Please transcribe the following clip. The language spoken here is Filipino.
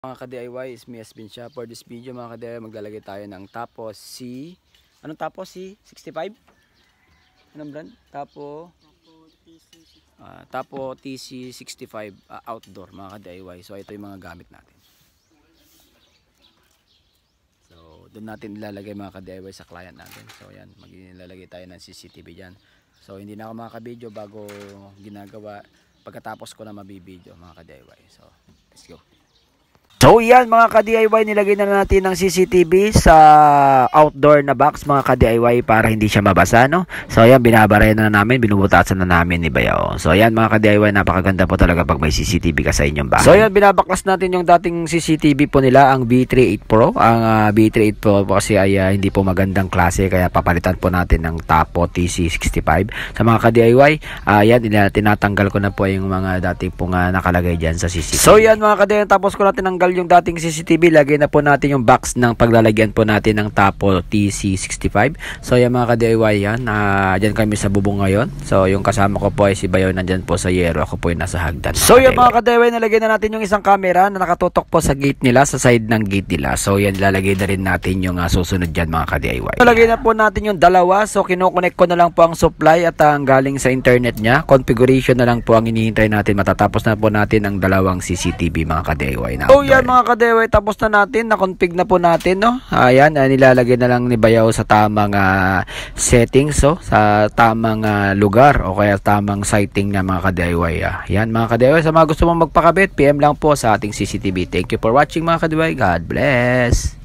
Mga ka-DIY, is me Asbin siya. For this video mga ka-DIY, maglalagay tayo ng Tapo C. Anong Tapo C? 65? Anong brand? Tapo TC65 outdoor mga ka-DIY. So ito yung mga gamit natin. So doon natin ilalagay mga ka-DIY sa client natin. So yan, maglalagay tayo ng CCTV dyan. So hindi na ako makaka-video bago ginagawa. Pagkatapos ko na mabibideo mga ka-DIY. So let's go. So yan mga ka-DIY, nilagay na natin ng CCTV sa outdoor na box mga ka-DIY para hindi siya mabasa, no? So yan, binabarayan na namin, binubutasan na namin ni Bayaw. So yan mga ka-DIY, napakaganda po talaga pag may CCTV ka sa inyong bahay. So yan, binabaklas natin yung dating CCTV po nila, ang B38 Pro. Ang B38 Pro po kasi ay hindi po magandang klase, kaya papalitan po natin ng Tapo TC65. Sa mga ka-DIY, yan, tinatanggal ko na po yung mga dati pong nakalagay dyan sa CCTV. So yan mga ka-DIY, tapos ko na tinanggal yung dating CCTV, lagay na po natin yung box ng paglalagyan po natin ng Tapo TC65. So yan mga ka-DIY, yan dyan kami sa bubong ngayon. So yung kasama ko po ay si Bayaw, nandyan po sa yero, ako po ay nasa hagdan. So yan mga ka-DIY, nalagay na natin yung isang camera na nakatutok po sa gate nila, sa side ng gate nila. So yan, lalagay na rin natin yung susunod dyan mga ka-DIY. Nalagay na po natin yung dalawa. So kinoconnect ko na lang po ang supply at ang galing sa internet nya. Configuration na lang po ang hinihintay natin. Matatapos na po natin ang dalawang CCTV mga ka-DIY na. So yan mga ka-DIY, tapos na natin, na-config na po natin, no? Ayan, nilalagay na lang ni Bayaw sa tamang settings, so sa tamang lugar o kaya tamang sighting na mga ka-DIY. Ayan mga ka-DIY, sa mga gusto mong magpakabit, PM lang po sa ating CCTV. Thank you for watching mga ka-DIY. God bless.